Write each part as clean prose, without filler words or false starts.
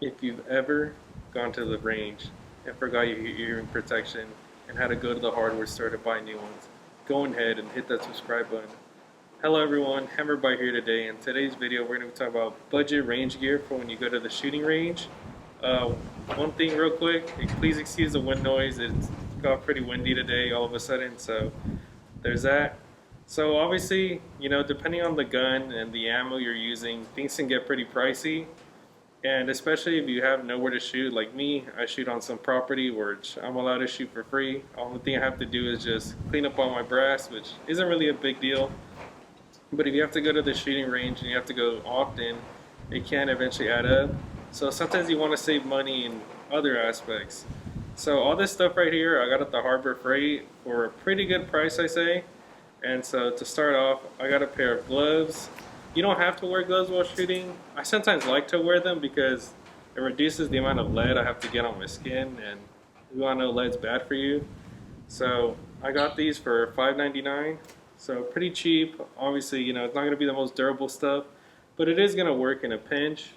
If you've ever gone to the range and forgot your hearing protection and had to go to the hardware store to buy new ones, go ahead and hit that subscribe button. Hello everyone, Hammerbite here today. In today's video we're going to talk about budget range gear for when you go to the shooting range. Uh, One thing real quick, please excuse the wind noise. It's got pretty windy today all of a sudden, so there's that. So obviously, depending on the gun and the ammo you're using, things can get pretty pricey. And especially if you have nowhere to shoot, like me, I shoot on some property where I'm allowed to shoot for free. Only thing I have to do is just clean up all my brass, which isn't really a big deal. But if you have to go to the shooting range and you have to go often, it can eventually add up. So sometimes you want to save money in other aspects. So all this stuff right here, I got at the Harbor Freight for a pretty good price, I say. And so to start off, I got a pair of gloves. You don't have to wear gloves while shooting. I sometimes like to wear them because it reduces the amount of lead I have to get on my skin, and you all know lead's bad for you. So I got these for $5.99, so pretty cheap. Obviously, it's not going to be the most durable stuff, but it is going to work in a pinch.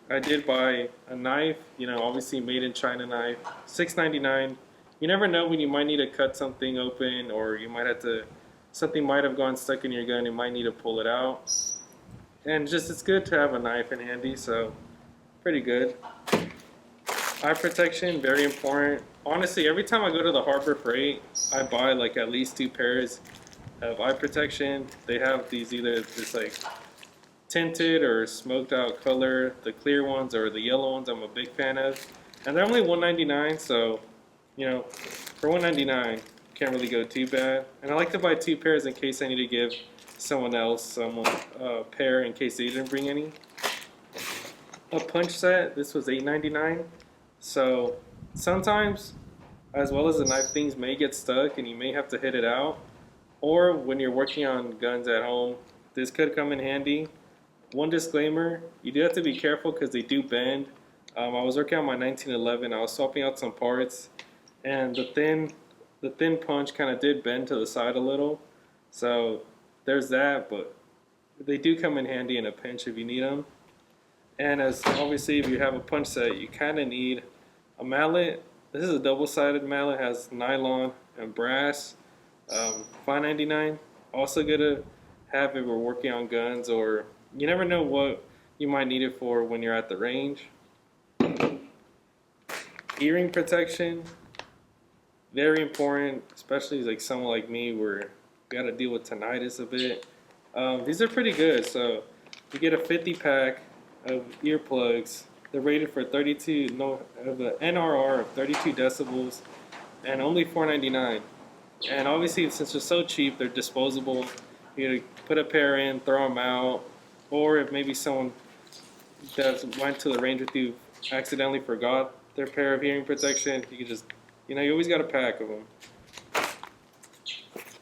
I did buy a knife, obviously made in China knife, $6.99. You never know when you might need to cut something open, or you might have to, something might have gone stuck in your gun, you might need to pull it out. And just it's good to have a knife in handy, so pretty good. Eye protection, very important. Honestly, every time I go to the Harbor Freight, I buy like at least 2 pairs of eye protection. They have these either this like tinted or smoked out color. The clear ones or the yellow ones I'm a big fan of. And they're only $1.99, so for $1.99 can't really go too bad. And I like to buy 2 pairs in case I need to give someone else a pair in case they didn't bring any. A punch set, this was $8.99. So sometimes, as well as the knife, things may get stuck and you may have to hit it out. Or when you're working on guns at home, this could come in handy. One disclaimer, you do have to be careful because they do bend. I was working on my 1911, I was swapping out some parts, and the thin punch kind of did bend to the side a little. So there's that, but they do come in handy in a pinch if you need them. And as obviously if you have a punch set, you kind of need a mallet. This is a double-sided mallet, has nylon and brass. $5.99. Also good to have if we're working on guns, or you never know what you might need it for when you're at the range. Earring protection, very important, especially like someone like me where you got to deal with tinnitus a bit. These are pretty good. So you get a 50 pack of earplugs. They're rated for of the NRR of 32 decibels, and only $4.99. And obviously, since they're so cheap, they're disposable. You put a pair in, throw them out, or if maybe someone that went to the range with you accidentally forgot their pair of hearing protection, you can just, you always got a pack of them.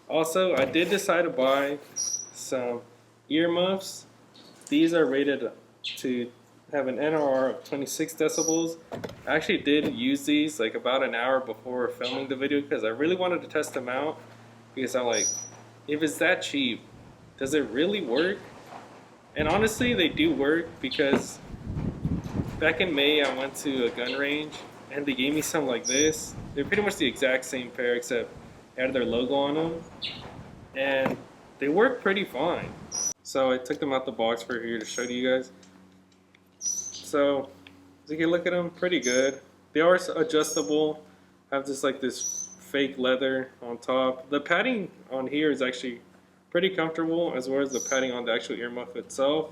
Also, I did decide to buy some earmuffs. These are rated to have an NRR of 26 decibels. I actually did use these like about an hour before filming the video because I really wanted to test them out, because I'm like, if it's that cheap, does it really work? And honestly, they do work, because back in May I went to a gun range and they gave me some like this. They're pretty much the exact same pair except they had their logo on them, and they work pretty fine. So I took them out the box for here to show to you guys. So as you can look at them, pretty good. They are adjustable, have just like this fake leather on top. The padding on here is actually pretty comfortable, as well as the padding on the actual earmuff itself.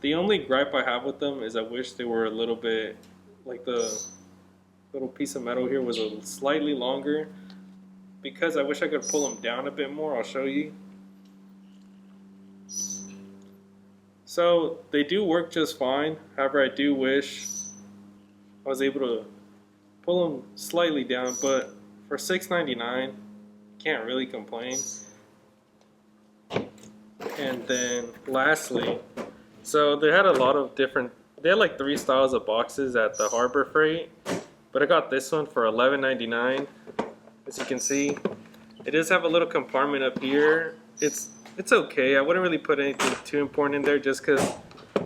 The only gripe I have with them is I wish they were a little bit, like the little piece of metal here was a slightly longer, because I wish I could pull them down a bit more. I'll show you. So they do work just fine. However, I do wish I was able to pull them slightly down, but for $6.99, can't really complain. And then lastly, so they had a lot of different, they had like 3 styles of boxes at the Harbor Freight, but I got this one for $11.99. As you can see, it does have a little compartment up here. It's okay. I wouldn't really put anything too important in there, just because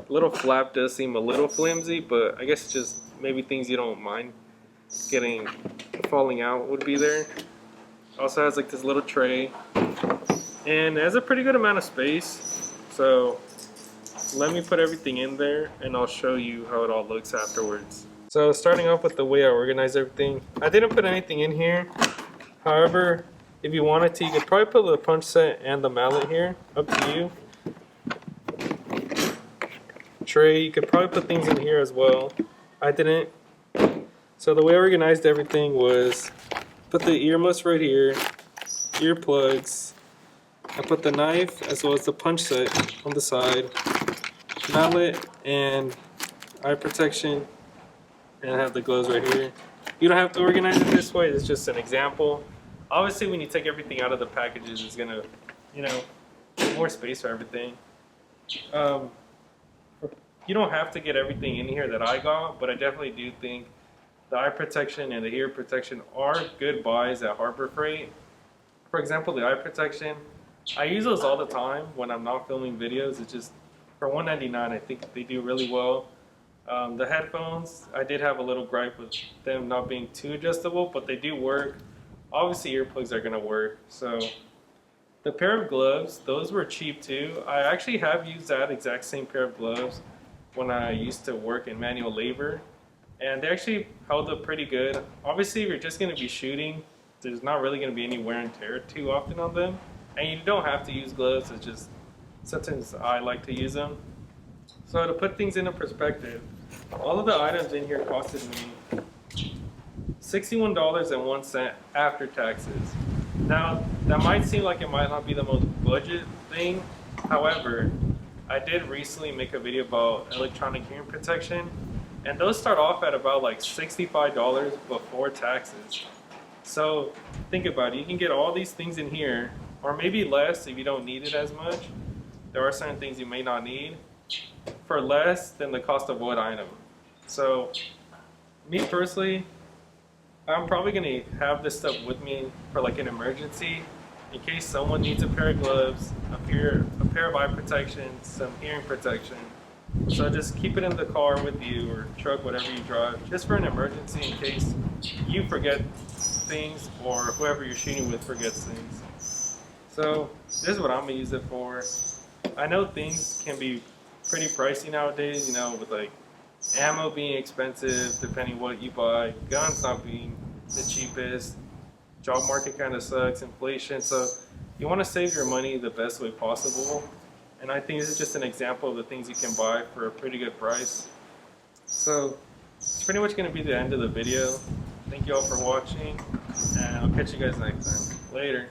little flap does seem a little flimsy, but I guess just maybe things you don't mind getting falling out would be there. Also has like this little tray, and it has a pretty good amount of space. So let me put everything in there and I'll show you how it all looks afterwards. So starting off with the way I organize everything, I didn't put anything in here. However, if you wanted to, you could probably put the punch set and the mallet here, up to you. Tray, you could probably put things in here as well. I didn't. So the way I organized everything was put the earmuffs right here, earplugs. I put the knife as well as the punch set on the side, mallet and eye protection, and I have the gloves right here. You don't have to organize it this way, it's just an example. Obviously when you take everything out of the packages, it's gonna, more space for everything. You don't have to get everything in here that I got, but I definitely do think the eye protection and the ear protection are good buys at Harbor Freight. For example, the eye protection, I use those all the time when I'm not filming videos. It's just for $1.99, I think they do really well. The headphones, I did have a little gripe with them not being too adjustable, but they do work. Obviously earplugs are gonna work. So the pair of gloves, those were cheap too. I actually have used that exact same pair of gloves when I used to work in manual labor, and they actually held up pretty good. Obviously if you're just gonna be shooting, there's not really gonna be any wear and tear too often on them. And you don't have to use gloves, it's just sometimes I like to use them. So to put things into perspective, all of the items in here costed me $61.01 after taxes. Now, that might seem like it might not be the most budget thing. However, I did recently make a video about electronic hearing protection, and those start off at about like $65 before taxes. So think about it, you can get all these things in here, or maybe less if you don't need it as much. There are certain things you may not need for less than the cost of one item. So me personally, I'm probably gonna have this stuff with me for like an emergency, in case someone needs a pair of gloves, a pair of eye protection, some hearing protection. So just keep it in the car with you, or truck, whatever you drive, just for an emergency, in case you forget things or whoever you're shooting with forgets things. So this is what I'm gonna use it for. I know things can be pretty pricey nowadays, with like ammo being expensive depending what you buy, guns not being the cheapest, job market kind of sucks, inflation. So you want to save your money the best way possible, and I think this is just an example of the things you can buy for a pretty good price. So it's pretty much going to be the end of the video. Thank you all for watching, and I'll catch you guys next time. Later.